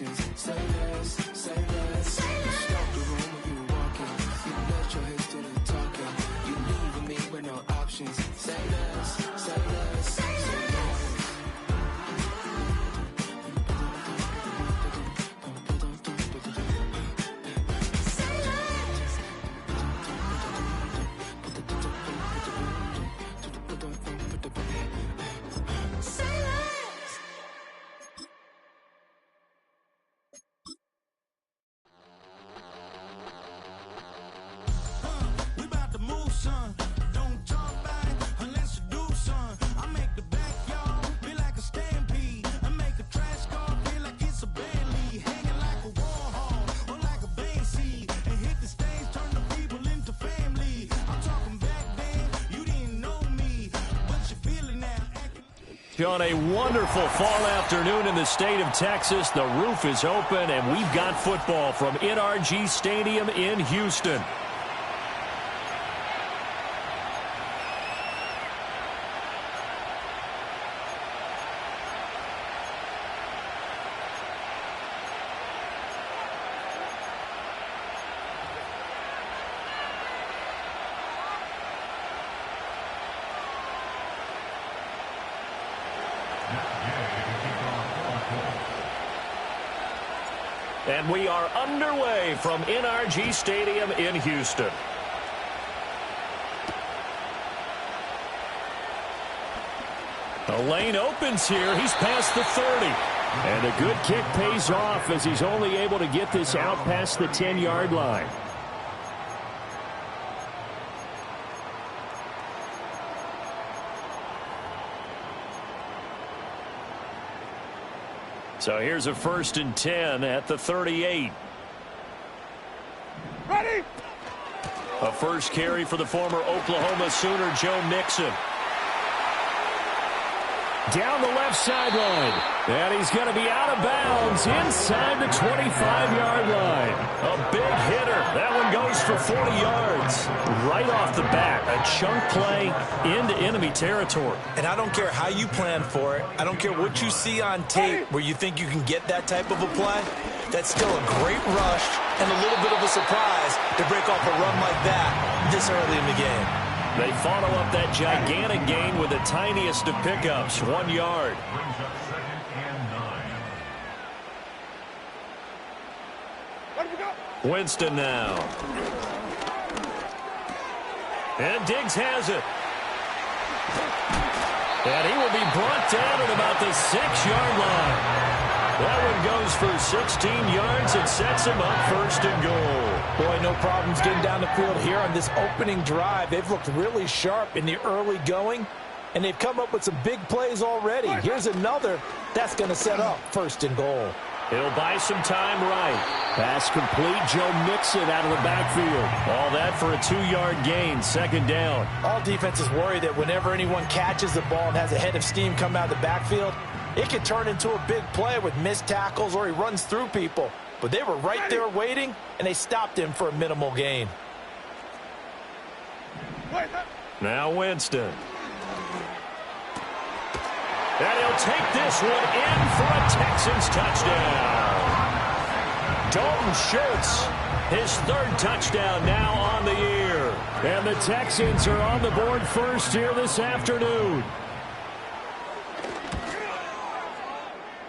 options. Say less, say less. You stopped the room when you were walking. You left your head still talking. You leaving me with no options. Say less, say less, say less. On a wonderful fall afternoon in the state of Texas, the roof is open, and we've got football from NRG Stadium in Houston. And we are underway from NRG Stadium in Houston. The lane opens here. He's past the 30. And a good kick pays off as he's only able to get this out past the 10-yard line. So here's a 1st and 10 at the 38. Ready? A first carry for the former Oklahoma Sooner, Joe Mixon. Down the left sideline. And he's going to be out of bounds inside the 25-yard line. A big hitter. That one goes for 40 yards. Right off the bat, a chunk play into enemy territory. And I don't care how you plan for it. I don't care what you see on tape where you think you can get that type of a play. That's still a great rush and a little bit of a surprise to break off a run like that this early in the game. They follow up that gigantic gain with the tiniest of pickups, 1 yard. Winston now. And Diggs has it. And he will be brought down at about the 6-yard line. That one goes for 16 yards and sets him up 1st and goal. Boy, no problems getting down the field here on this opening drive. They've looked really sharp in the early going, and they've come up with some big plays already. Here's another that's going to set up 1st and goal. He'll buy some time right. Pass complete. Joe Mixon out of the backfield. All that for a 2-yard gain, 2nd down. All defenses worry that whenever anyone catches the ball and has a head of steam come out of the backfield, it can turn into a big play with missed tackles or he runs through people. But they were right there waiting, and they stopped him for a minimal gain. Now Winston. And he'll take this one in for a Texans touchdown. Dalton Schultz, his 3rd touchdown now on the year. And the Texans are on the board first here this afternoon.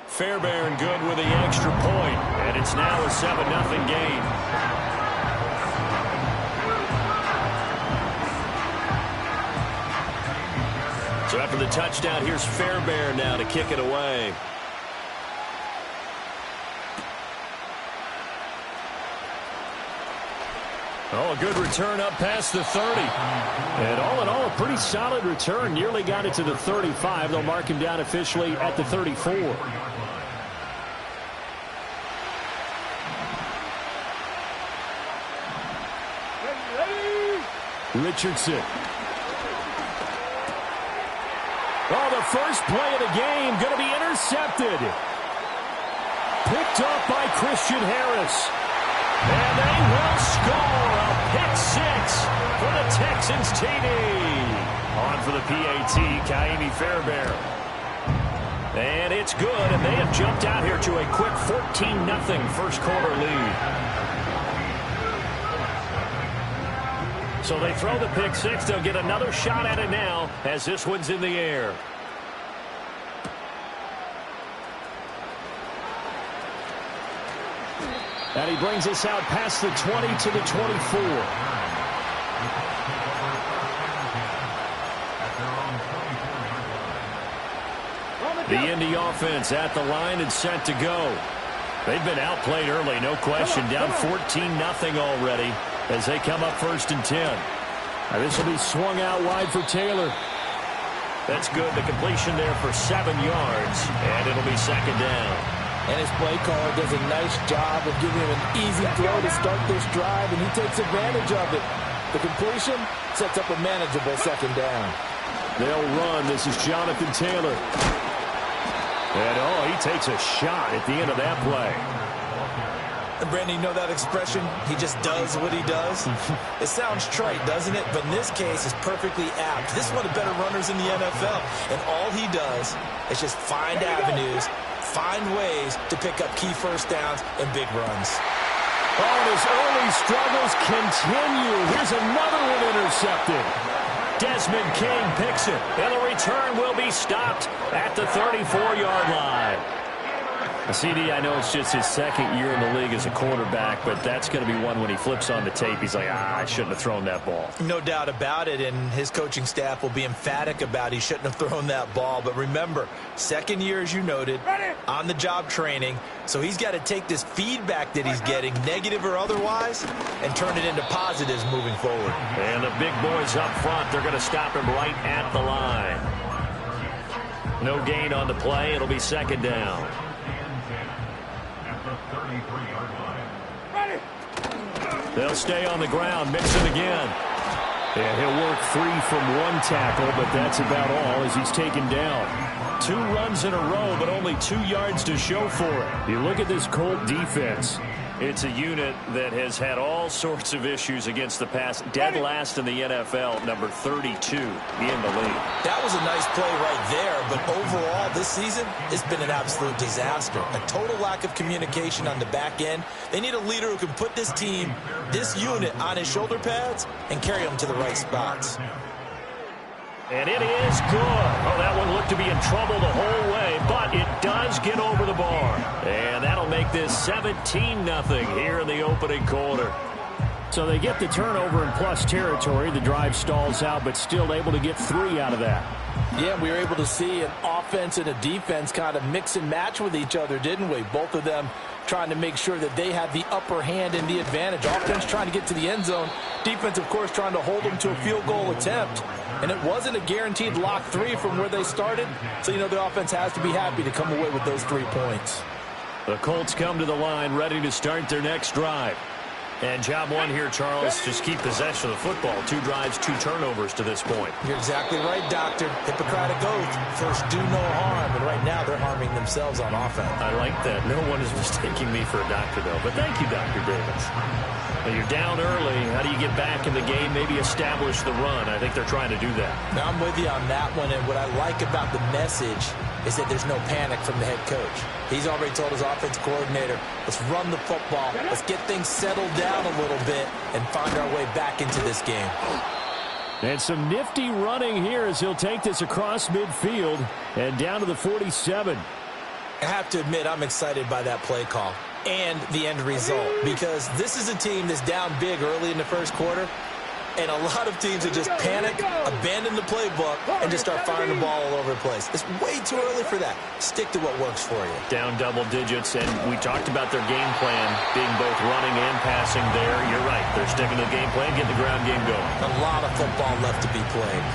Fairbairn good with the extra point, and it's now a 7-0 game. So after the touchdown, here's Fairbairn now to kick it away. Oh, a good return up past the 30. And all in all, a pretty solid return. Nearly got it to the 35. They'll mark him down officially at the 34. Richardson. Oh, the first play of the game going to be intercepted. Picked up by Christian Harris. And they will score a pick 6 for the Texans TD. On for the PAT, Kaimi Fairbairn. And it's good, and they have jumped out here to a quick 14-0 first quarter lead. So they throw the pick six. They'll get another shot at it now as this one's in the air. And he brings us out past the 20 to the 24. The Indy offense at the line and set to go. They've been outplayed early, no question. Down 14-0 already as they come up 1st and 10. Now this will be swung out wide for Taylor. That's good. The completion there for 7 yards, and it'll be 2nd down. And his play caller does a nice job of giving him an easy throw to start this drive, and he takes advantage of it. The completion sets up a manageable 2nd down. They'll run. This is Jonathan Taylor. And, he takes a shot at the end of that play. And, Brandon, you know that expression? He just does what he does? It sounds trite, doesn't it? But in this case, it's perfectly apt. This is one of the better runners in the NFL. And all he does is just find avenues, find ways to pick up key first downs and big runs. Oh, and his early struggles continue. Here's another one intercepted. Desmond King picks it, and the return will be stopped at the 34-yard line. CD, I know it's just his 2nd year in the league as a quarterback, but that's going to be one when he flips on the tape. He's like, I shouldn't have thrown that ball. No doubt about it, and his coaching staff will be emphatic about he shouldn't have thrown that ball. But remember, 2nd year, as you noted, on-the-job training, so he's got to take this feedback that he's getting, negative or otherwise, and turn it into positives moving forward. And the big boys up front, they're going to stop him right at the line. No gain on the play. It'll be 2nd down. They'll stay on the ground, mix it again. And he'll work 3 from 1 tackle, but that's about all as he's taken down. 2 runs in a row, but only 2 yards to show for it. You look at this Colt defense. It's a unit that has had all sorts of issues against the pass. Dead last in the NFL, number 32 in the league. That was a nice play right there, but overall this season, it's been an absolute disaster. A total lack of communication on the back end. They need a leader who can put this team, this unit, on his shoulder pads and carry them to the right spots. And it is good. Oh, that one looked to be in trouble the whole way, but it does get over the bar. And that'll make this 17-0 here in the opening quarter. So they get the turnover in plus territory. The drive stalls out, but still able to get 3 out of that. Yeah, we were able to see an offense and a defense kind of mix and match with each other, didn't we? Both of them trying to make sure that they had the upper hand and the advantage. Offense trying to get to the end zone. Defense, of course, trying to hold them to a field goal attempt. And it wasn't a guaranteed lock 3 from where they started. So, the offense has to be happy to come away with those 3 points. The Colts come to the line ready to start their next drive. And job one here, Charles, just keep possession of the football. 2 drives, 2 turnovers to this point. You're exactly right, Doctor. Hippocratic oath. First, do no harm. And right now, they're harming themselves on offense. I like that. No one is mistaking me for a doctor, though. But thank you, Dr. Davis. Now you're down early. How do you get back in the game? Maybe establish the run. I think they're trying to do that. Now, I'm with you on that one. And what I like about the message is that there's no panic from the head coach. He's already told his offensive coordinator, let's run the football. Let's get things settled down a little bit and find our way back into this game. And some nifty running here as he'll take this across midfield and down to the 47. I have to admit, I'm excited by that play call and the end result, because this is a team that's down big early in the first quarter, and a lot of teams that just panic, abandon the playbook, and just start firing the ball all over the place. It's way too early for that. Stick to what works for you. Down double digits, and we talked about their game plan being both running and passing there. You're right. They're sticking to the game plan, getting the ground game going. A lot of football left to be played.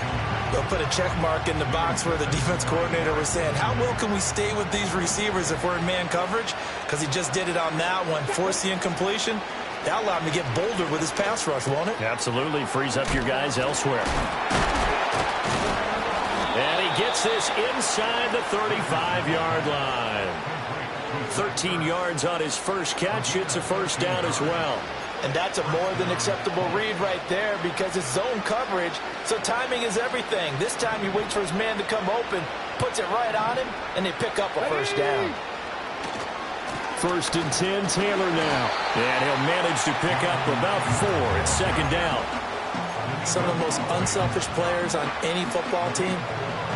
They'll put a check mark in the box where the defense coordinator was saying, how well can we stay with these receivers if we're in man coverage? Because he just did it on that one. Force the incompletion. That allowed him to get bolder with his pass rush, won't it? Absolutely. Frees up your guys elsewhere. And he gets this inside the 35-yard line. 13 yards on his first catch. It's a first down as well. And that's a more than acceptable read right there, because it's zone coverage, so timing is everything. This time he waits for his man to come open, puts it right on him, and they pick up a first down. 1st and 10, Taylor now. And he'll manage to pick up about 4 at 2nd down. Some of the most unselfish players on any football team,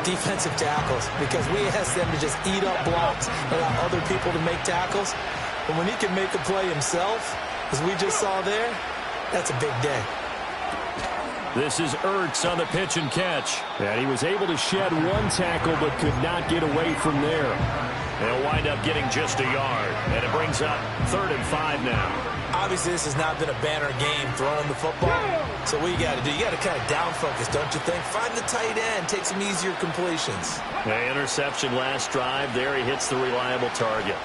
defensive tackles, because we ask them to just eat up blocks and allow other people to make tackles. But when he can make a play himself, as we just saw there, that's a big day. This is Ertz on the pitch and catch. And he was able to shed 1 tackle but could not get away from there. They'll wind up getting just a yard. And it brings up 3rd and 5 now. Obviously, this has not been a banner game throwing the football. So what you got to do, you got to kind of down focus, don't you think? Find the tight end, take some easier completions. The interception last drive. There he hits the reliable target.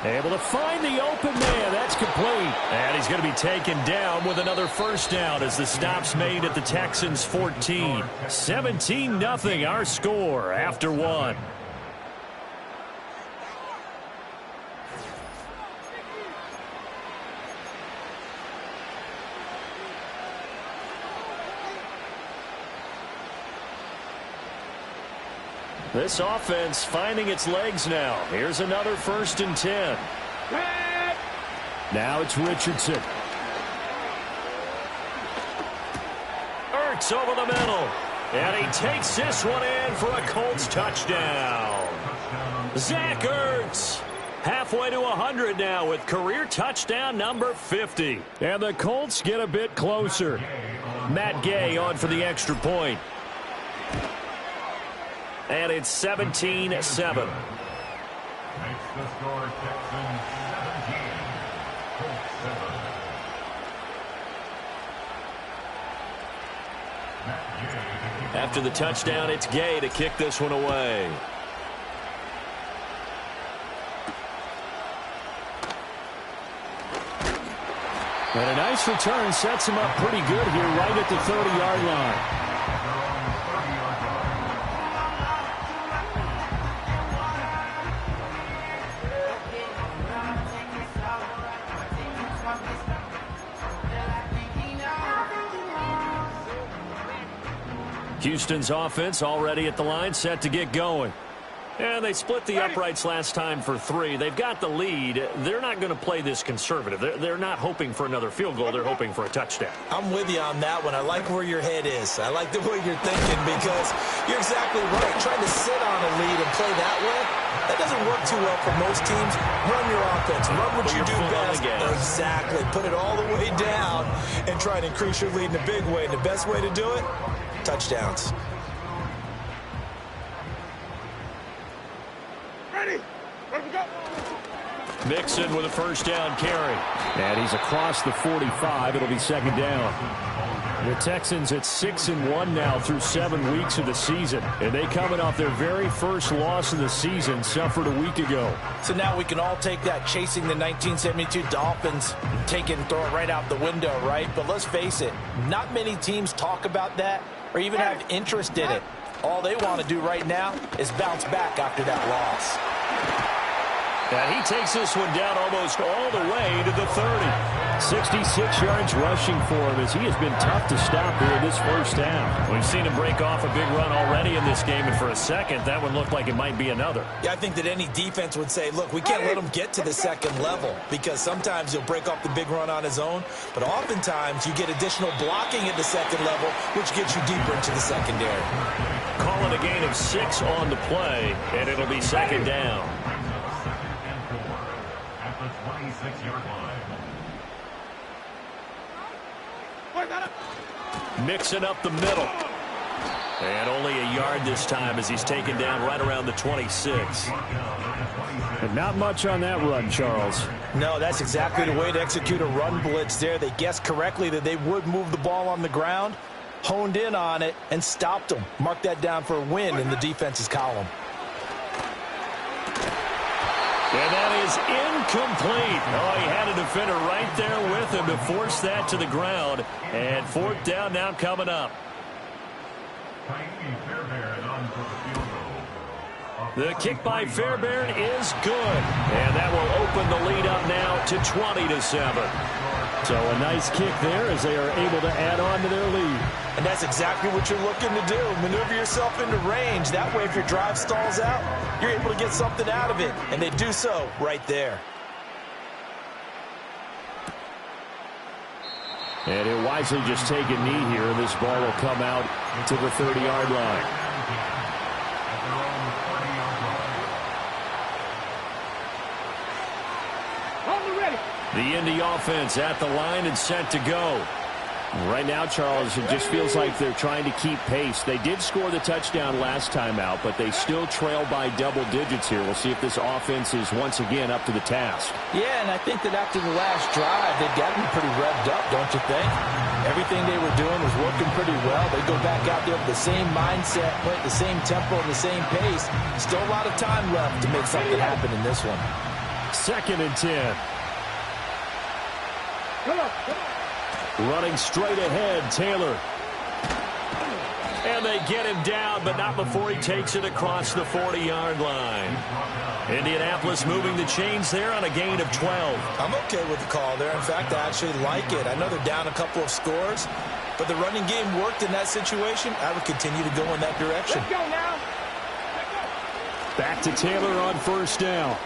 Able to find the open man. That's complete. And he's going to be taken down with another first down as the stop's made at the Texans' 14. 17-0 our score after 1. This offense finding its legs now. Here's another 1st and 10. Now it's Richardson. Ertz over the middle. And he takes this one in for a Colts touchdown. Zach Ertz. Halfway to 100 now with career touchdown number 50. And the Colts get a bit closer. Matt Gay on for the extra point. And it's 17-7. Makes the score Texans 17, Colts 7. After the touchdown, it's Gay to kick this one away. And a nice return sets him up pretty good here right at the 30-yard line. Houston's offense already at the line, set to get going. And they split the uprights last time for 3. They've got the lead. They're not going to play this conservative. They're not hoping for another field goal. They're hoping for a touchdown. I'm with you on that one. I like where your head is. I like the way you're thinking because you're exactly right. Trying to sit on a lead and play that way, that doesn't work too well for most teams. Run your offense. Run what you do best. Exactly. Put it all the way down and try to increase your lead in a big way. And the best way to do it, touchdowns. Mixon with a first down carry. And he's across the 45. It'll be 2nd down. The Texans at 6-1 now through 7 weeks of the season. And they coming off their very first loss of the season, suffered a week ago. So now we can all take that chasing the 1972 Dolphins, take it and throw it right out the window, right? But let's face it, not many teams talk about that or even have interest in it. All they want to do right now is bounce back after that loss. And he takes this one down almost all the way to the 30. 66 yards rushing for him as he has been tough to stop here in this first half. We've seen him break off a big run already in this game, and for a second, that one looked like it might be another. Yeah, I think that any defense would say, look, we can't let him get to the second level because sometimes he'll break off the big run on his own, but oftentimes you get additional blocking at the second level, which gets you deeper into the secondary. Calling a gain of 6 on the play, and it'll be 2nd down. At the 26-yard line. Mixing up the middle. And only a yard this time as he's taken down right around the 26. And not much on that run, Charles. No, that's exactly the way to execute a run blitz there. They guessed correctly that they would move the ball on the ground, honed in on it, and stopped them. Mark that down for a win in the defense's column. And that is incomplete. Oh, he had a defender right there with him to force that to the ground. And 4th down now coming up. The kick by Fairbairn is good. And that will open the lead up now to 20-7. So a nice kick there as they are able to add on to their lead. And that's exactly what you're looking to do. Maneuver yourself into range. That way, if your drive stalls out, you're able to get something out of it. And they do so right there. And he'll wisely just take a knee here. This ball will come out to the 30-yard line. The Indy offense at the line and set to go. Right now, Charles, it just feels like they're trying to keep pace. They did score the touchdown last time out, but they still trail by double digits here. We'll see if this offense is once again up to the task. Yeah, and I think that after the last drive, they've gotten pretty revved up, don't you think? Everything they were doing was working pretty well. They go back out there with the same mindset, play at the same tempo and the same pace. Still a lot of time left to make something happen in this one. 2nd and 10. Running straight ahead, Taylor. And they get him down, but not before he takes it across the 40-yard line. Indianapolis moving the chains there on a gain of 12. I'm okay with the call there. In fact, I actually like it. I know they're down a couple of scores, but the running game worked in that situation. I would continue to go in that direction. Let's go now. Back to Taylor on 1st down.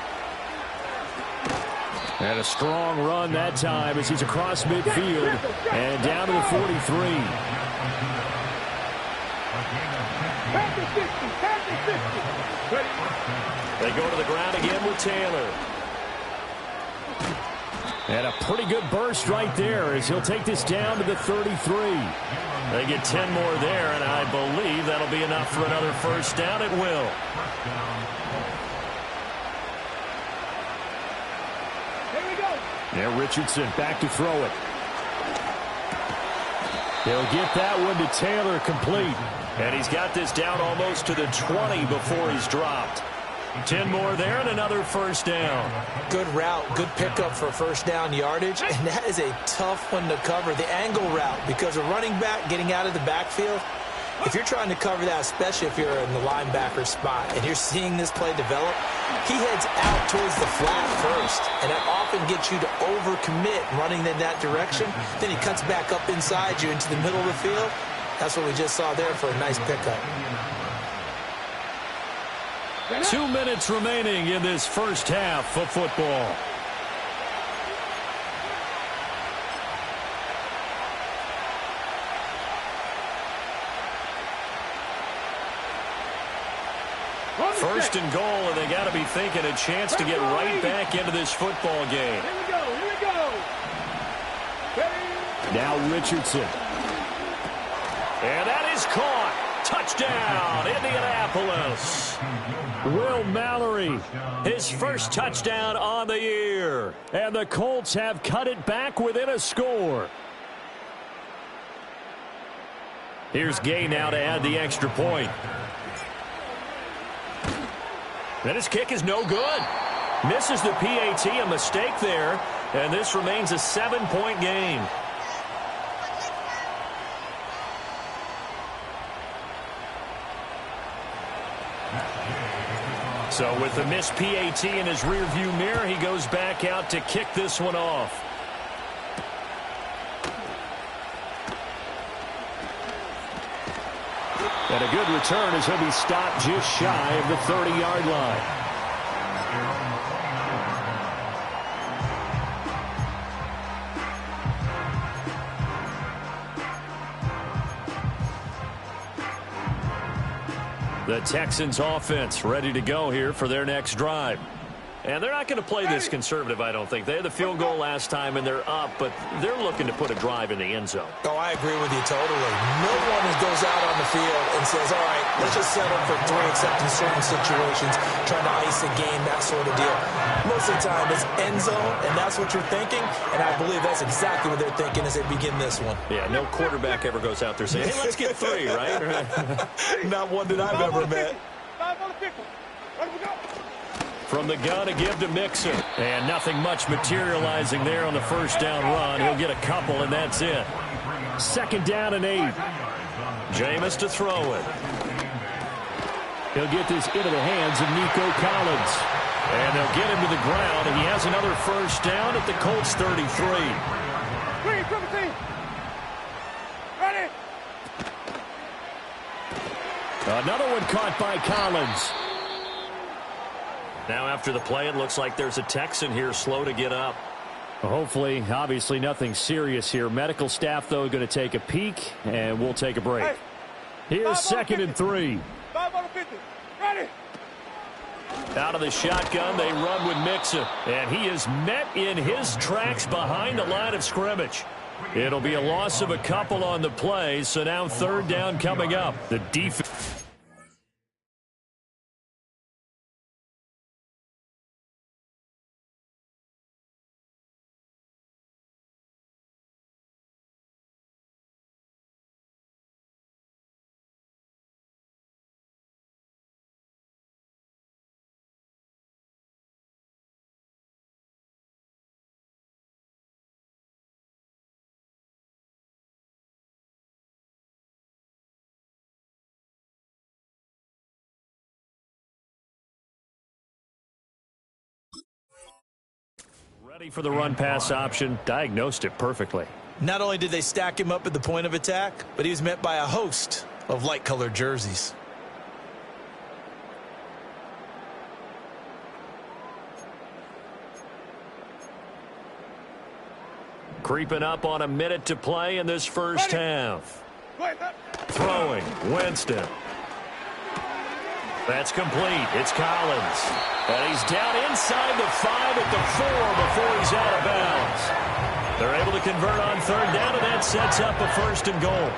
And a strong run that time as he's across midfield and down to the 43. They go to the ground again with Taylor. And a pretty good burst right there as he'll take this down to the 33. They get 10 more there, and I believe that'll be enough for another 1st down. It will. Now Richardson back to throw it. He'll get that one to Taylor complete. And he's got this down almost to the 20 before he's dropped. 10 more there and another 1st down. Good route, good pickup for 1st down yardage. And that is a tough one to cover, the angle route, because a running back getting out of the backfield, if you're trying to cover that, especially if you're in the linebacker spot and you're seeing this play develop, he heads out towards the flat first, and that often gets you to overcommit running in that direction. Then he cuts back up inside you into the middle of the field. That's what we just saw there for a nice pickup. 2 minutes remaining in this 1st half of football. First and goal, and they got to be thinking a chance to get right back into this football game. Here we go. Here we go. Now Richardson. And that is caught. Touchdown, Indianapolis. Will Mallory, his 1st touchdown on the year. And the Colts have cut it back within a score. Here's Gay now to add the extra point. And his kick is no good. Misses the PAT, a mistake there. And this remains a 7-point game. So with the missed PAT in his rearview mirror, he goes back out to kick this one off. And a good return as he'll be stopped just shy of the 30-yard line. The Texans offense ready to go here for their next drive. And they're not going to play this conservative, I don't think. They had the field goal last time, and they're up, but they're looking to put a drive in the end zone. Oh, I agree with you totally. No one goes out on the field and says, all right, let's just settle for 3, except in certain situations, trying to ice a game, that sort of deal. Most of the time, it's end zone, and that's what you're thinking, and I believe that's exactly what they're thinking as they begin this one. Yeah, no quarterback ever goes out there saying, hey, let's get 3, right? Not one that I've ever met. From the gun, a give to Mixon. And nothing much materializing there on the 1st down run. He'll get a couple, and that's it. 2nd down and 8. Jameis to throw it. He'll get this into the hands of Nico Collins. And they'll get him to the ground, and he has another 1st down at the Colts 33. Ready? Another one caught by Collins. Now after the play, it looks like there's a Texan here slow to get up. Hopefully, obviously nothing serious here. Medical staff, though, going to take a peek, and we'll take a break. Hey. Here's 2nd and 3. 5 on the 50. Ready? Out of the shotgun, they run with Mixon. And he is met in his tracks behind the line of scrimmage. It'll be a loss of a couple on the play, so now 3rd down coming up. The defense. Ready for the run-pass option. Diagnosed it perfectly. Not only did they stack him up at the point of attack, but he was met by a host of light-colored jerseys. Creeping up on a minute to play in this first half. Throwing, Winston. That's complete. It's Collins. And he's down inside the 5 at the 4 before he's out of bounds. They're able to convert on 3rd down, and that sets up a 1st and goal.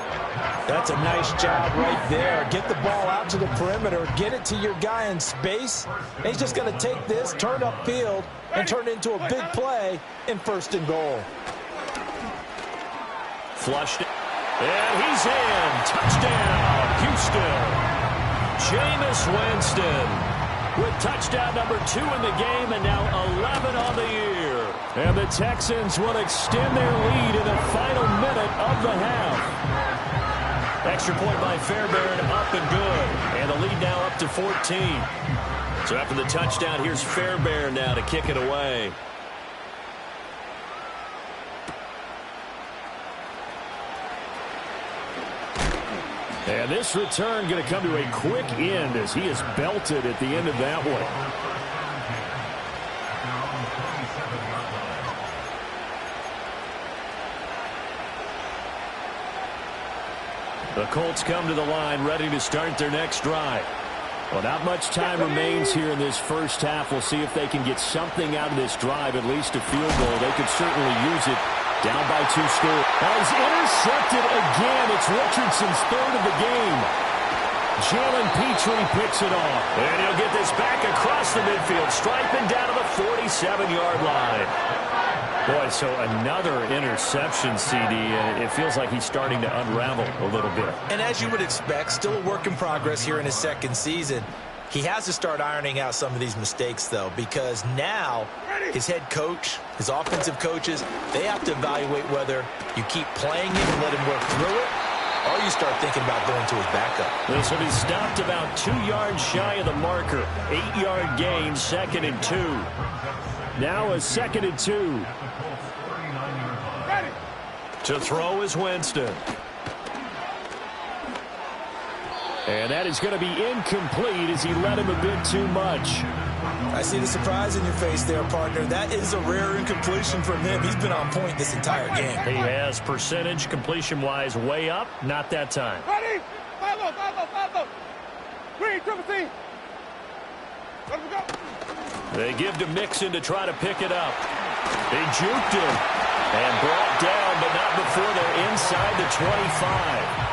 That's a nice job right there. Get the ball out to the perimeter, get it to your guy in space. And he's just going to take this, turn upfield, and turn it into a big play in 1st and goal. Flushed it. And he's in. Touchdown, Houston. Jameis Winston with touchdown number 2 in the game, and now 11 on the year. And the Texans will extend their lead in the final minute of the half. Extra point by Fairbairn, up and good. And the lead now up to 14. So after the touchdown, here's Fairbairn now to kick it away. And this return going to come to a quick end as he is belted at the end of that one. The Colts come to the line ready to start their next drive. Well, not much time remains here in this first half. We'll see if they can get something out of this drive, at least a field goal. They could certainly use it. Down by 2 scores. Now he's intercepted again. It's Richardson's 3rd of the game. Jalen Petrie picks it off. And he'll get this back across the midfield, striping down to the 47-yard line. Boy, so another interception, CD. It feels like he's starting to unravel a little bit. And as you would expect, still a work in progress here in his 2nd season. He has to start ironing out some of these mistakes, though, because now his head coach, his offensive coaches, they have to evaluate whether you keep playing him and let him work through it, or you start thinking about going to his backup. This will be stopped about 2 yards shy of the marker. 8-yard gain, 2nd and 2. Now a 2nd and 2. To throw is Winston. And that is going to be incomplete as he led him a bit too much. I see the surprise in your face there, partner. That is a rare incompletion from him. He's been on point this entire game. He has percentage completion-wise way up. Not that time. Ready? Follow. 3, triple C. Let him go. They give to Mixon to try to pick it up. They juked him and brought down, but not before they're inside the 25.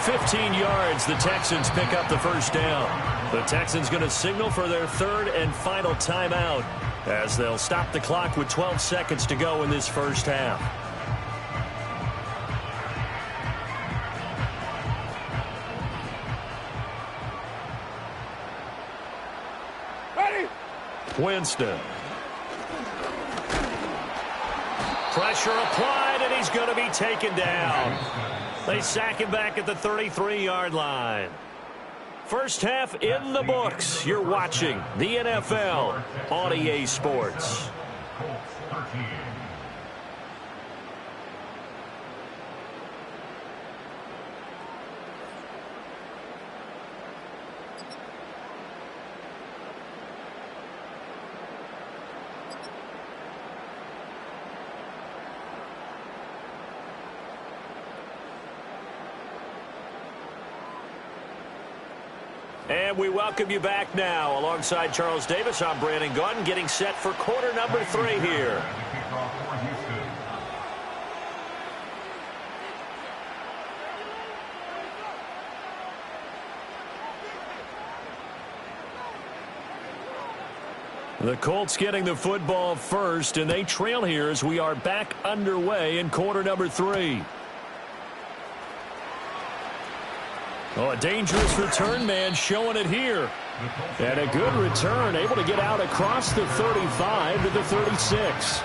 15 yards, the Texans pick up the 1st down. The Texans going to signal for their 3rd and final timeout as they'll stop the clock with 12 seconds to go in this first half. Ready? Winston. Pressure applied, and he's going to be taken down. They sack him back at the 33-yard line. First half in the books. You're watching the NFL on EA Sports. And we welcome you back now. Alongside Charles Davis, I'm Brandon Gaudin, getting set for quarter number 3 here. The Colts getting the football first, and they trail here as we are back underway in quarter number 3. Oh, a dangerous return man showing it here. And a good return, able to get out across the 35 to the 36.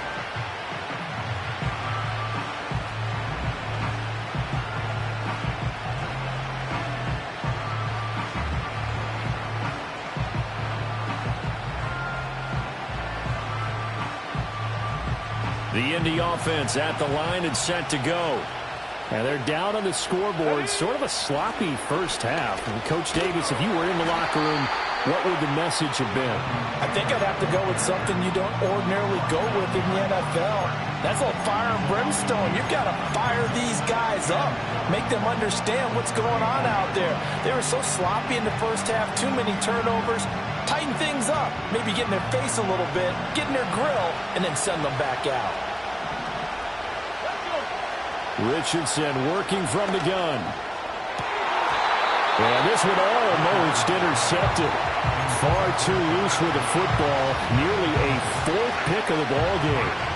The Indy offense at the line and set to go. And they're down on the scoreboard. Sort of a sloppy first half. And Coach Davis, if you were in the locker room, what would the message have been? I think I'd have to go with something you don't ordinarily go with in the NFL. That's like fire and brimstone. You've got to fire these guys up. Make them understand what's going on out there. They were so sloppy in the first half. Too many turnovers. Tighten things up. Maybe get in their face a little bit. Get in their grill. And then send them back out. Richardson working from the gun. And this one almost intercepted. Far too loose with the football. Nearly a 4th pick of the ball game.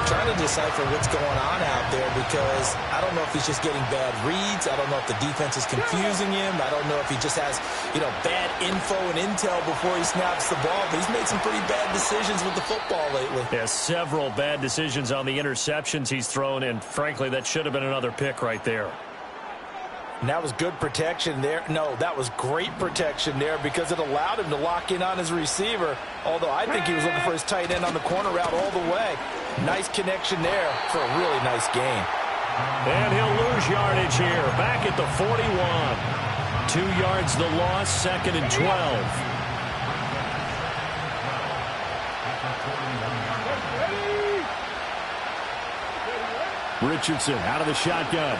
Trying to decipher what's going on out there because I don't know if he's just getting bad reads. I don't know if the defense is confusing him. I don't know if he just has, bad info and intel before he snaps the ball. But he's made some pretty bad decisions with the football lately. Yeah, several bad decisions on the interceptions he's thrown, and frankly, that should have been another pick right there. And that was good protection there. No, that was great protection there because it allowed him to lock in on his receiver. Although I think he was looking for his tight end on the corner route all the way. Nice connection there for a really nice game. And he'll lose yardage here. Back at the 41. 2 yards the loss, 2nd and 12. Richardson out of the shotgun.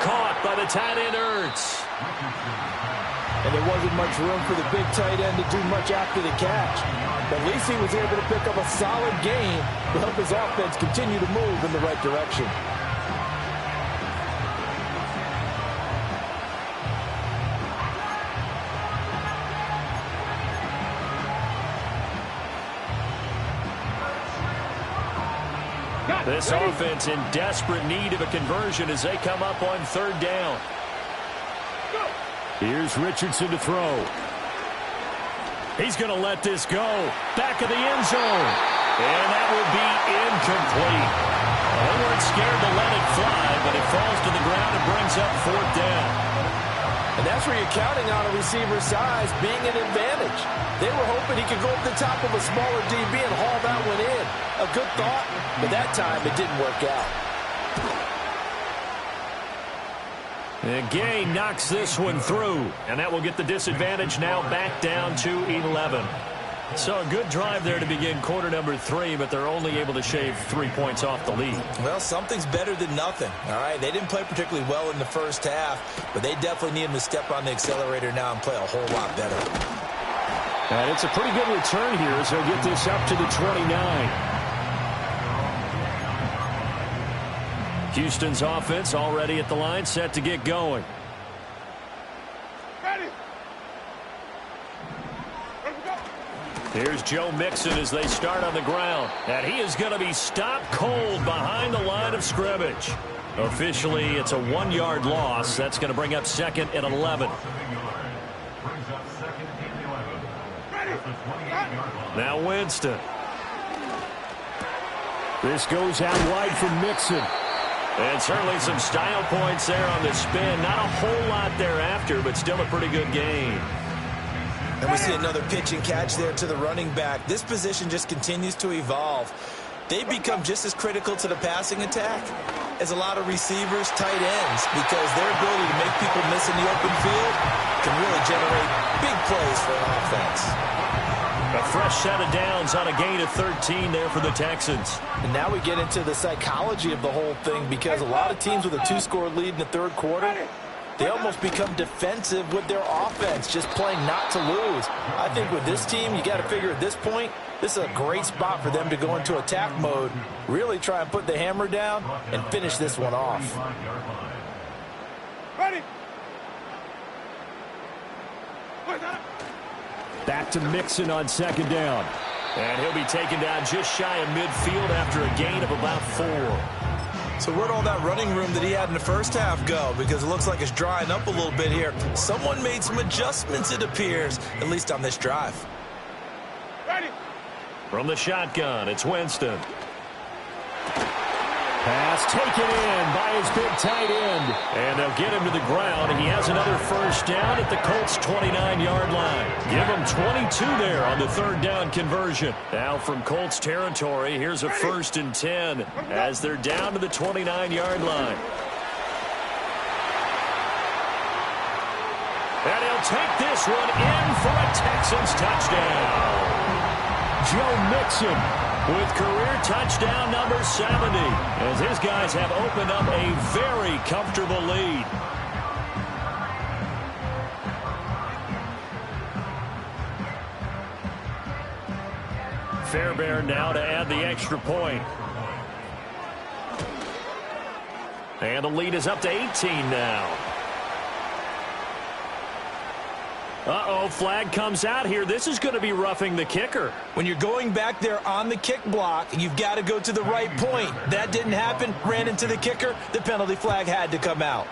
Caught by the tight end, Ertz. And there wasn't much room for the big tight end to do much after the catch. But at least he was able to pick up a solid gain to help his offense continue to move in the right direction. This offense in desperate need of a conversion as they come up on 3rd down. Here's Richardson to throw. He's going to let this go. Back of the end zone. And that will be incomplete. Well, they weren't scared to let it fly, but it falls to the ground and brings up 4th down. And that's where you're counting on a receiver's size being an advantage. They were hoping he could go up the top of a smaller DB and haul that one in. A good thought, but that time it didn't work out. And Gay knocks this one through, and that will get the disadvantage now back down to 11. So a good drive there to begin quarter number 3, but they're only able to shave 3 points off the lead. Well, something's better than nothing, all right? They didn't play particularly well in the first half, but they definitely need him to step on the accelerator now and play a whole lot better. And it's a pretty good return here as they'll get this up to the 29. Houston's offense already at the line, set to get going. Ready. Here's Joe Mixon as they start on the ground. And he is going to be stopped cold behind the line of scrimmage. Officially, it's a 1-yard loss. That's going to bring up 2nd and 11. Now Winston. This goes out wide from Mixon. And certainly some style points there on the spin. Not a whole lot thereafter, but still a pretty good game. And we see another pitch and catch there to the running back. This position just continues to evolve. They become just as critical to the passing attack as a lot of receivers, tight ends, because their ability to make people miss in the open field can really generate big plays for an offense. A fresh set of downs on a gain of 13 there for the Texans. And now we get into the psychology of the whole thing because a lot of teams with a 2-score lead in the 3rd quarter, they almost become defensive with their offense, just playing not to lose. I think with this team, you got to figure at this point, this is a great spot for them to go into attack mode, really try and put the hammer down and finish this one off. Ready. Back to Mixon on second down. And he'll be taken down just shy of midfield after a gain of about 4. So where'd all that running room that he had in the first half go? Because it looks like it's drying up a little bit here. Someone made some adjustments, it appears, at least on this drive. Ready. From the shotgun, it's Winston. Pass taken in by his big tight end. And they'll get him to the ground. And he has another first down at the Colts' 29-yard line. Give him 22 there on the third down conversion. Now from Colts territory, here's a 1st and 10 as they're down to the 29-yard line. And he'll take this one in for a Texans touchdown. Joe Mixon with career touchdown number 70, as his guys have opened up a very comfortable lead. Fairbairn now to add the extra point. And the lead is up to 18 now. Uh-oh, flag comes out here. This is going to be roughing the kicker. When you're going back there on the kick block, you've got to go to the right point. That didn't happen, ran into the kicker. The penalty flag had to come out.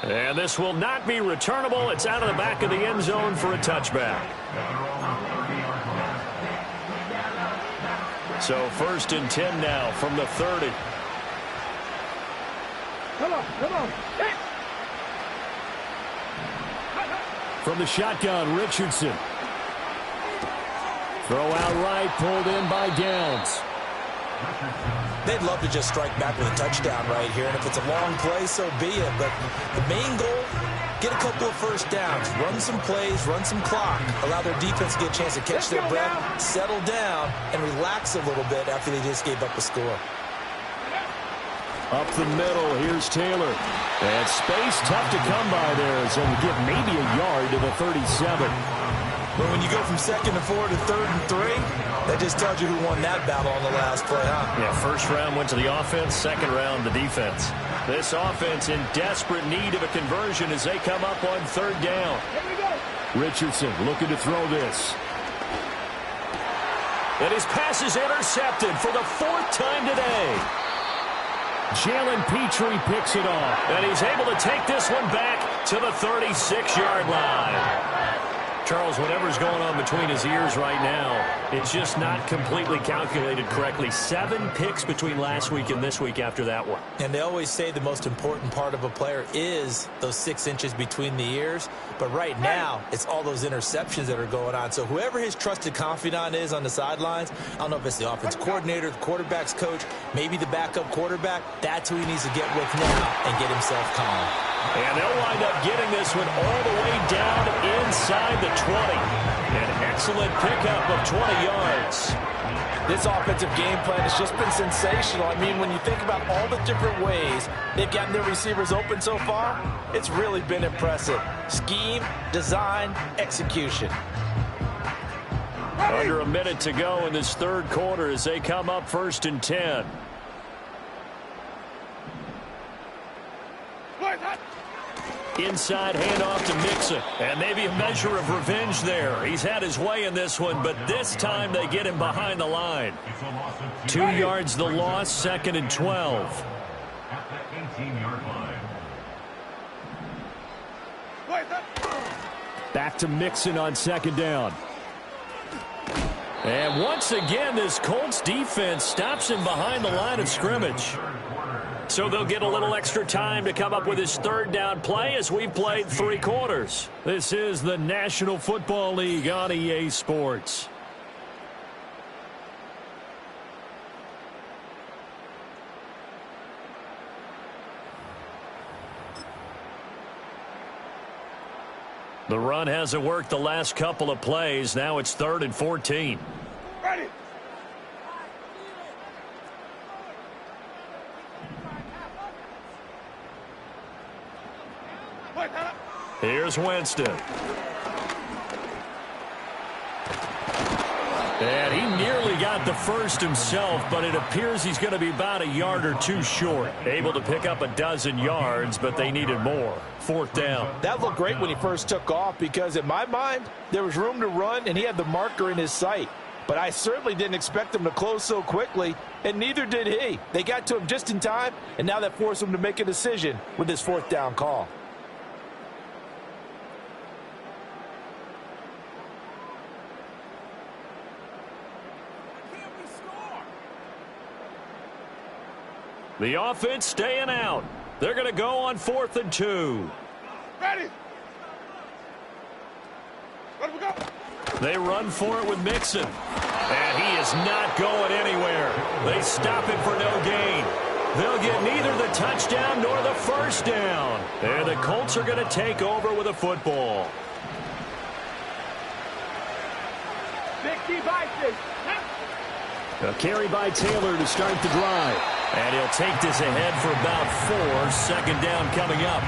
And this will not be returnable. It's out of the back of the end zone for a touchback. So 1st and 10 now from the 30. Come on, come on. Hey. From the shotgun, Richardson. Throw out right, pulled in by Downs. They'd love to just strike back with a touchdown right here, and if it's a long play, so be it. But the main goal, get a couple of first downs, run some plays, run some clock, allow their defense to get a chance to catch their breath, settle down, and relax a little bit after they just gave up a score. Up the middle, here's Taylor. And space tough to come by there, so we get maybe a yard to the 37. But when you go from 2nd and 4 to 3rd and 3, that just tells you who won that battle on the last play, huh? Yeah, first round went to the offense, second round the defense. This offense in desperate need of a conversion as they come up on 3rd down. Here we go. Richardson looking to throw this. And his pass is intercepted for the 4th time today. Jalen Petrie picks it off. And he's able to take this one back to the 36-yard line. Charles, whatever's going on between his ears right now, it's just not completely calculated correctly. 7 picks between last week and this week after that one. And they always say the most important part of a player is those 6 inches between the ears. But right now, it's all those interceptions that are going on. So whoever his trusted confidant is on the sidelines, I don't know if it's the offense coordinator, the quarterback's coach, maybe the backup quarterback, that's who he needs to get with now and get himself calm. And they'll wind up getting this one all the way down inside the 20. An excellent pickup of 20 yards. This offensive game plan has just been sensational. I mean, when you think about all the different ways they've gotten their receivers open so far, it's really been impressive. Scheme, design, execution. Under a minute to go in this 3rd quarter as they come up 1st and 10. Inside handoff to Mixon. And maybe a measure of revenge there. He's had his way in this one, but this time they get him behind the line. 2 yards the loss, 2nd and 12. At the 18-yard line. Back to Mixon on 2nd down. And once again, this Colts defense stops him behind the line of scrimmage. So they'll get a little extra time to come up with his 3rd down play as we've played 3 quarters. This is the National Football League on EA Sports. The run hasn't worked the last couple of plays. Now it's 3rd and 14. Ready. Here's Winston. And he nearly got the first himself, but it appears he's going to be about a yard or two short. Able to pick up a dozen yards, but they needed more. 4th down. That looked great when he first took off because, in my mind, there was room to run, and he had the marker in his sight. But I certainly didn't expect him to close so quickly, and neither did he. They got to him just in time, and now that forced him to make a decision with his 4th down call. The offense staying out. They're going to go on 4th and 2. Ready. Let me go. They run for it with Mixon. And he is not going anywhere. They stop him for no gain. They'll get neither the touchdown nor the first down. And the Colts are going to take over with a football. Big key bicycle. A carry by Taylor to start the drive. And he'll take this ahead for about 4. 2nd down coming up.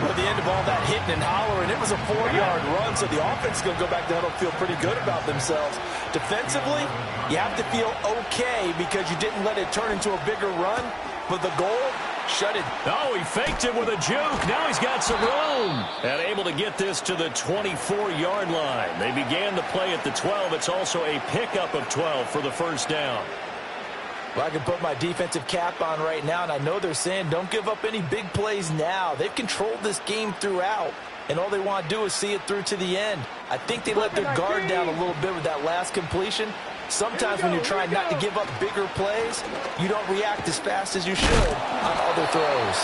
At the end of all that hitting and hollering, it was a 4-yard run, so the offense is going to go back to huddle and feel pretty good about themselves. Defensively, you have to feel okay because you didn't let it turn into a bigger run, but the goal, shut it. Oh, he faked it with a juke. Now he's got some room. And able to get this to the 24-yard line. They began the play at the 12. It's also a pickup of 12 for the first down. Well, I can put my defensive cap on right now, and I know they're saying don't give up any big plays now. They've controlled this game throughout, and all they want to do is see it through to the end. I think they let their guard down a little bit with that last completion. Sometimes when you're trying not to give up bigger plays, you don't react as fast as you should on other throws.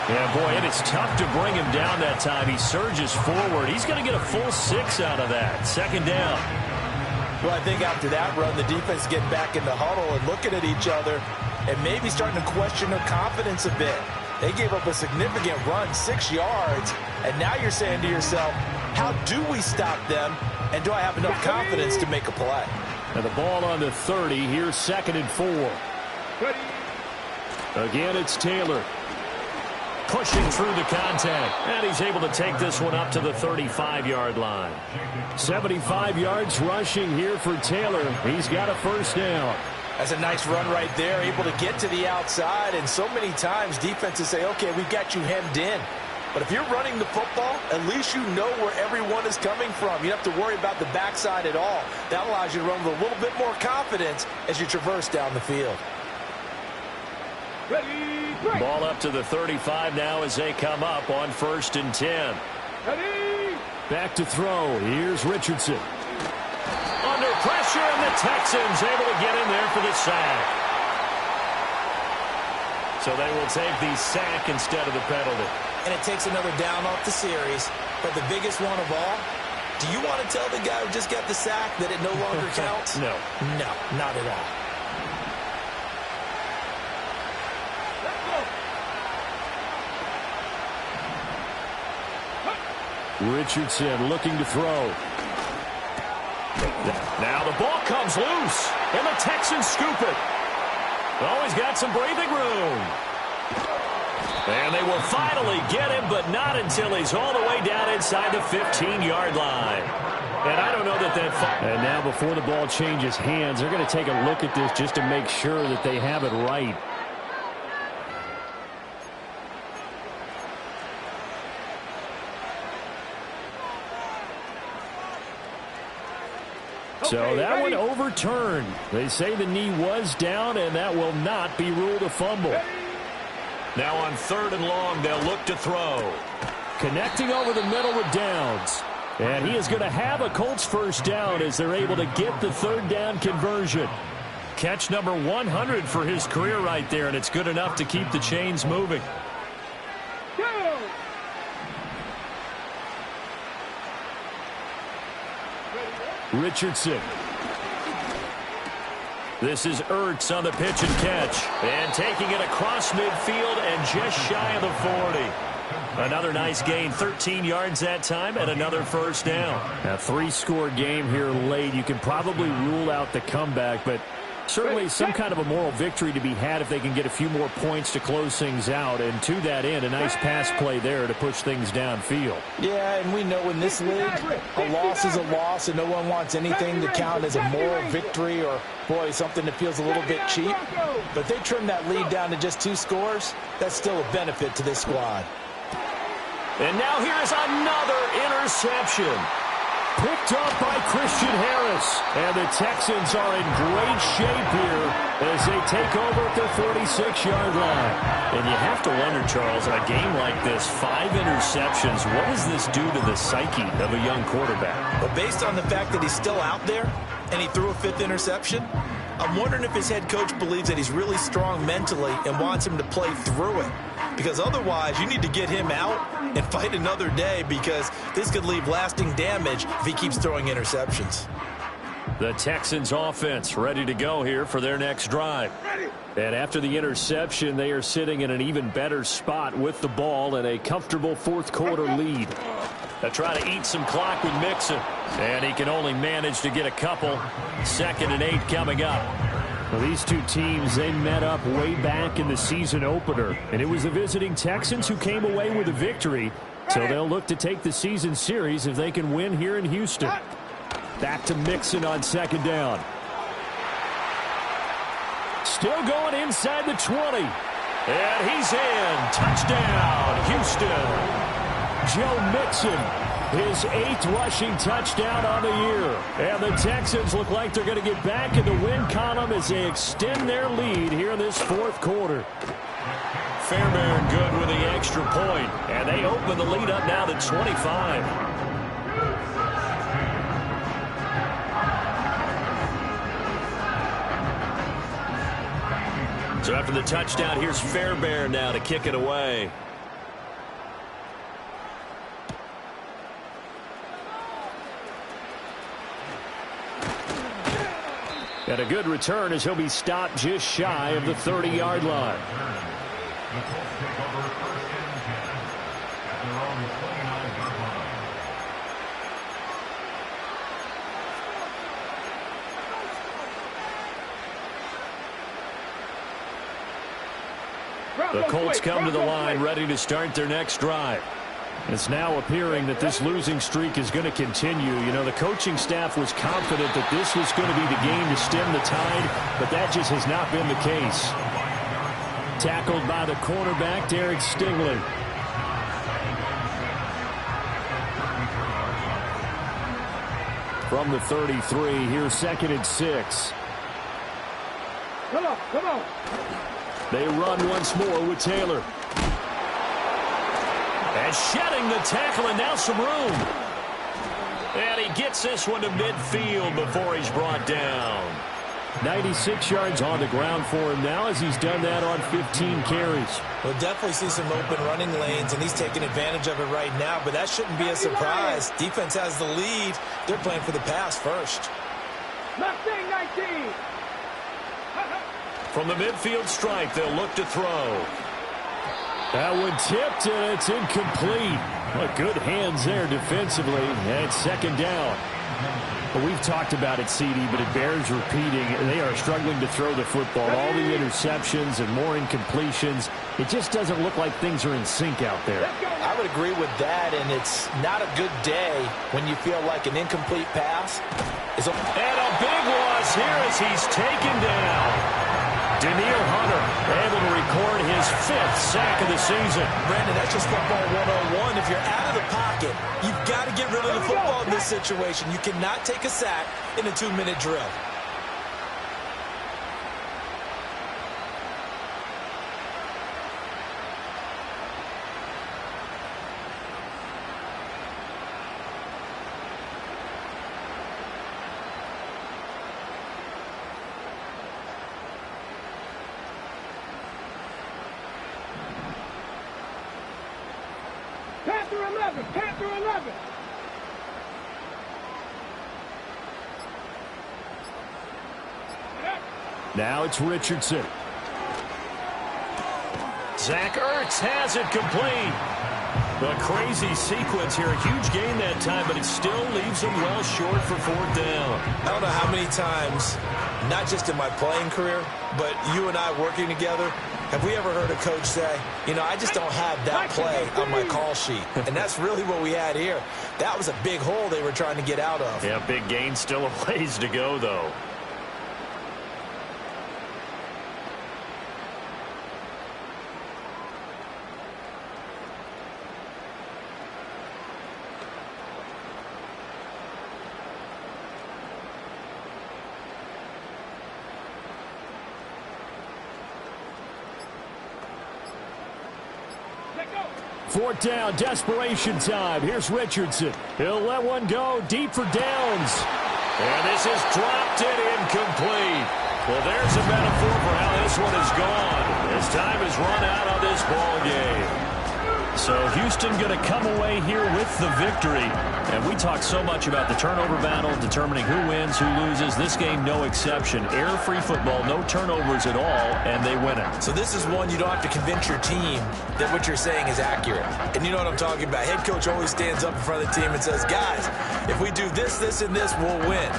Yeah, boy, it is tough to bring him down that time. He surges forward. He's going to get a full 6 out of that. 2nd down. Well, I think after that run, the defense getting back in the huddle and looking at each other and maybe starting to question their confidence a bit. They gave up a significant run, 6 yards, and now you're saying to yourself, how do we stop them, and do I have enough confidence to make a play? And the ball on the 30. Here's 2nd and 4. Again, it's Taylor. Pushing through the contact. And he's able to take this one up to the 35-yard line. 75 yards rushing here for Taylor. He's got a first down. That's a nice run right there, able to get to the outside. And so many times defenses say, okay, we've got you hemmed in. But if you're running the football, at least you know where everyone is coming from. You don't have to worry about the backside at all. That allows you to run with a little bit more confidence as you traverse down the field. Ready. Ball up to the 35 now as they come up on 1st and 10. Ready. Back to throw. Here's Richardson. Under pressure, and the Texans able to get in there for the sack. So they will take the sack instead of the penalty. And it takes another down off the series. But the biggest one of all, do you want to tell the guy who just got the sack that it no longer counts? No. No, not at all. Richardson looking to throw. Now the ball comes loose, and the Texans scoop it. Oh, he's got some breathing room. And they will finally get him, but not until he's all the way down inside the 15-yard line. And I don't know that and now before the ball changes hands, they're going to take a look at this just to make sure that they have it right. So that one overturned. They say the knee was down, and that will not be ruled a fumble. Now on 3rd and long, they'll look to throw. Connecting over the middle with Downs. And he is going to have a Colts first down as they're able to get the 3rd down conversion. Catch number 100 for his career right there, and it's good enough to keep the chains moving. Richardson. This is Ertz on the pitch and catch. And taking it across midfield and just shy of the 40. Another nice gain, 13 yards that time, and another first down. A 3-score game here late. You can probably rule out the comeback, but Certainly some kind of a moral victory to be had if they can get a few more points to close things out. And to that end, a nice pass play there to push things downfield. Yeah, and we know in this league, a loss is a loss, and no one wants anything to count as a moral victory or, boy, something that feels a little bit cheap. But if they trim that lead down to just 2 scores, that's still a benefit to this squad. And now here is another interception. Picked up by Christian Harris. And the Texans are in great shape here as they take over at their 46-yard line. And you have to wonder, Charles, in a game like this, 5 interceptions, what does this do to the psyche of a young quarterback? But based on the fact that he's still out there and he threw a 5th interception, I'm wondering if his head coach believes that he's really strong mentally and wants him to play through it. Because otherwise, you need to get him out and fight another day, because this could leave lasting damage if he keeps throwing interceptions. The Texans offense ready to go here for their next drive. And after the interception, they are sitting in an even better spot with the ball and a comfortable 4th quarter lead. They'll try to eat some clock with Mixon. And he can only manage to get a couple. 2nd and 8 coming up. Well, these two teams, they met up way back in the season opener. And it was the visiting Texans who came away with a victory. So they'll look to take the season series if they can win here in Houston. Back to Mixon on 2nd down. Still going inside the 20. And he's in. Touchdown, Houston. Joe Mixon, his 8th rushing touchdown on the year. And the Texans look like they're going to get back in the win column as they extend their lead here in this 4th quarter. Fairbairn good with the extra point. And they open the lead up now to 25. So after the touchdown, here's Fairbairn now to kick it away. And a good return as he'll be stopped just shy of the 30-yard line. The Colts come to the line ready to start their next drive. It's now appearing that this losing streak is going to continue. You know, the coaching staff was confident that this was going to be the game to stem the tide, but that just has not been the case. Tackled by the cornerback, Derek Stingley. From the 33, here's 2nd and 6. Come on, come on. They run once more with Taylor. And shedding the tackle, and now some room. And he gets this one to midfield before he's brought down. 96 yards on the ground for him now as he's done that on 15 carries. We'll definitely see some open running lanes, and he's taking advantage of it right now, but that shouldn't be a surprise. Defense has the lead. They're playing for the pass first. Mustang 19. From the midfield stripe, they'll look to throw. That one tipped, and it's incomplete. Well, good hands there defensively, and 2nd down. Well, we've talked about it, CD, but it bears repeating. They are struggling to throw the football. All the interceptions and more incompletions. It just doesn't look like things are in sync out there. I would agree with that, and it's not a good day when you feel like an incomplete pass is And a big loss here as he's taken down. Daniil Hunter able to record his 5th sack of the season. Brandon, that's just football 101. If you're out of the pocket, you've got to get rid of the football in this situation. You cannot take a sack in a 2-minute drill. Panther 11, Panther 11. Now it's Richardson. Zach Ertz has it complete. A crazy sequence here. A huge gain that time, but it still leaves them well short for fourth down. I don't know how many times, not just in my playing career, but you and I working together, have we ever heard a coach say, you know, I just don't have that play on my call sheet. And that's really what we had here. That was a big hole they were trying to get out of. Yeah, big gain, still a ways to go, though. Fourth down, desperation time. Here's Richardson. He'll let one go deep for Downs. And this is dropped it incomplete. Well, there's a metaphor for how this one is gone. His time is run out on this ball game. So Houston going to come away here with the victory. And we talk so much about the turnover battle, determining who wins, who loses. This game, no exception. Error-free football, no turnovers at all, and they win it. So this is one you don't have to convince your team that what you're saying is accurate. And you know what I'm talking about. Head coach always stands up in front of the team and says, guys, if we do this, this, and this, we'll win.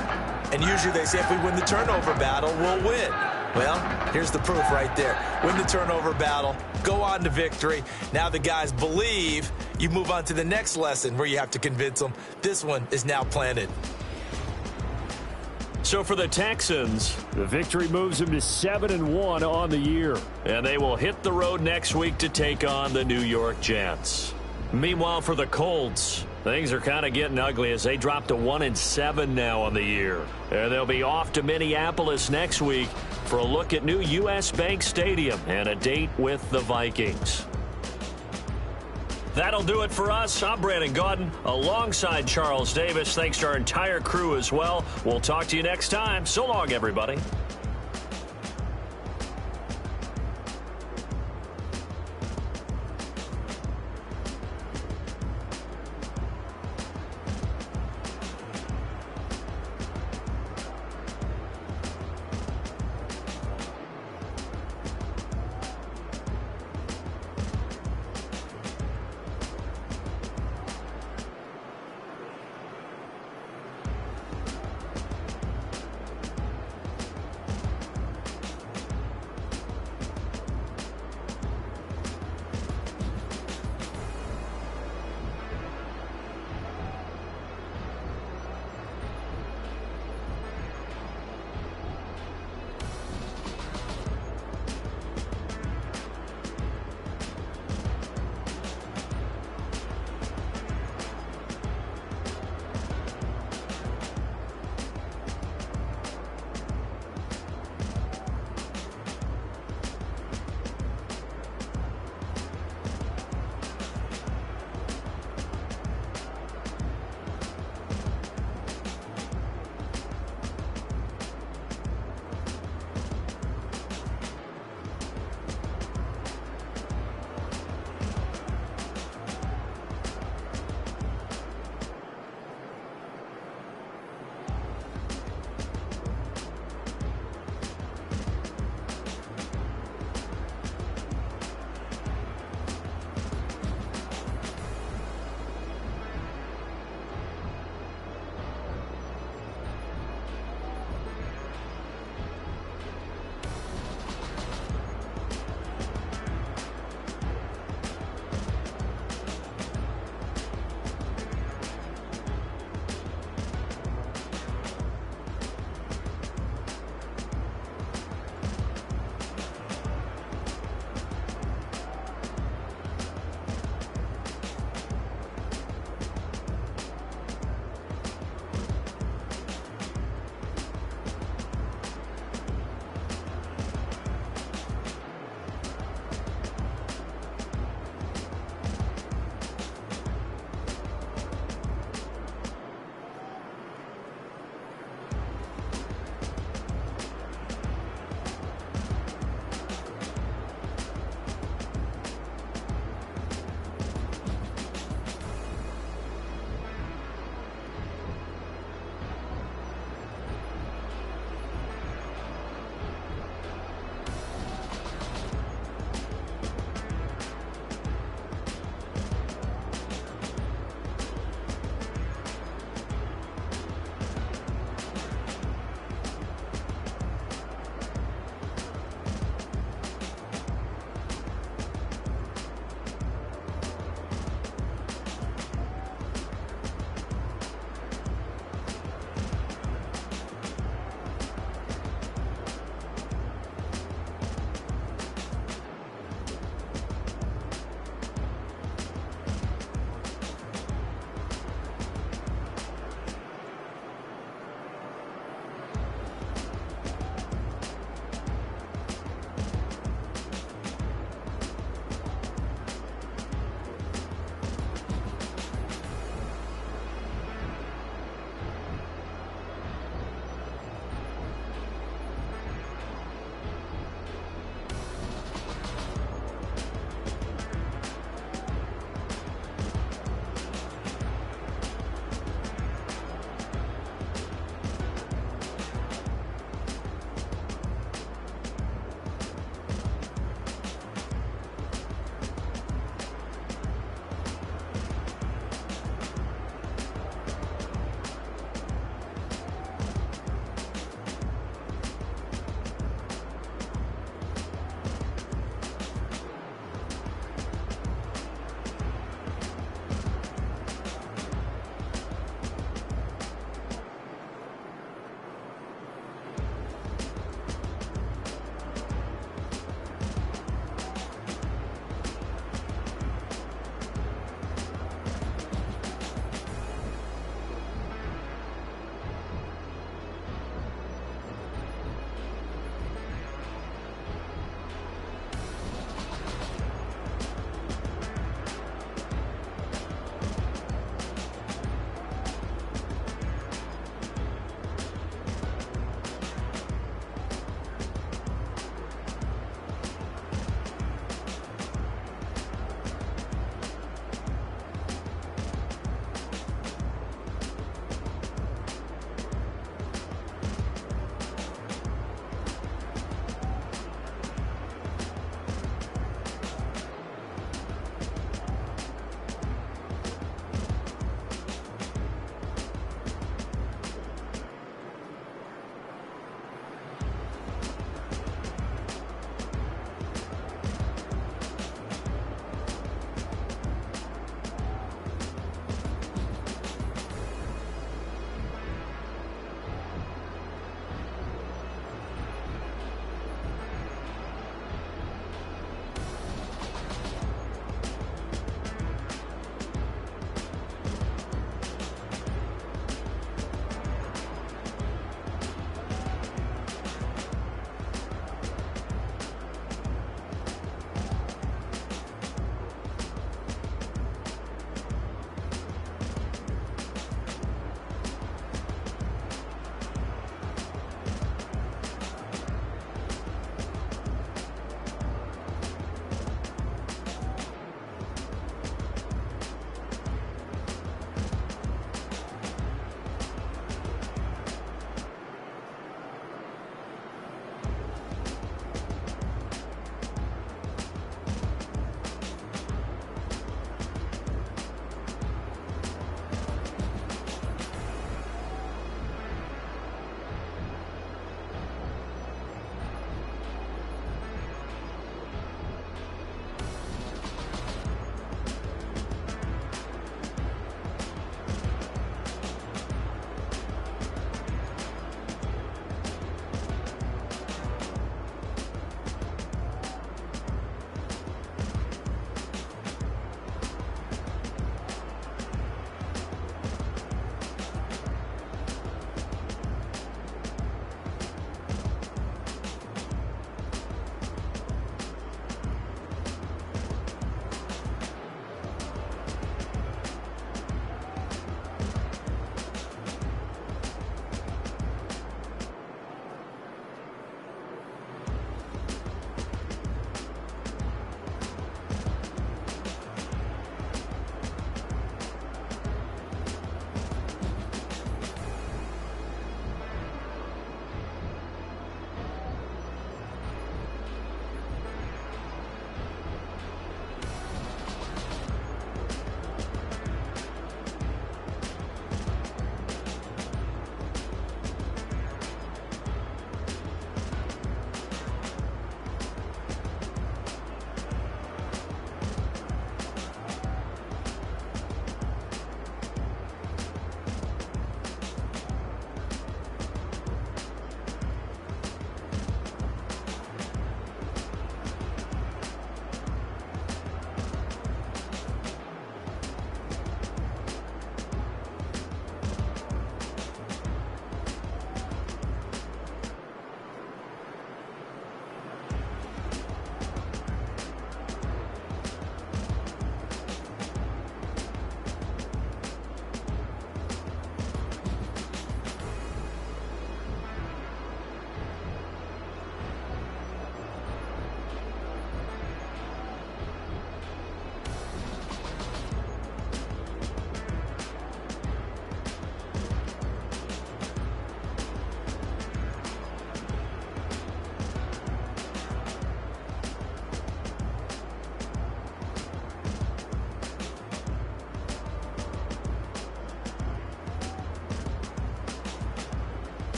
And usually they say if we win the turnover battle, we'll win. Well, here's the proof right there. Win the turnover battle, go on to victory. Now the guys believe. You move on to the next lesson where you have to convince them. This one is now planted. So for the Texans, the victory moves them to 7-1 on the year. And they will hit the road next week to take on the New York Jets. Meanwhile, for the Colts, things are kind of getting ugly as they drop to 1-7 now on the year. And they'll be off to Minneapolis next week for a look at new U.S. Bank Stadium and a date with the Vikings. That'll do it for us. I'm Brandon Gaudin alongside Charles Davis. Thanks to our entire crew as well. We'll talk to you next time. So long, everybody.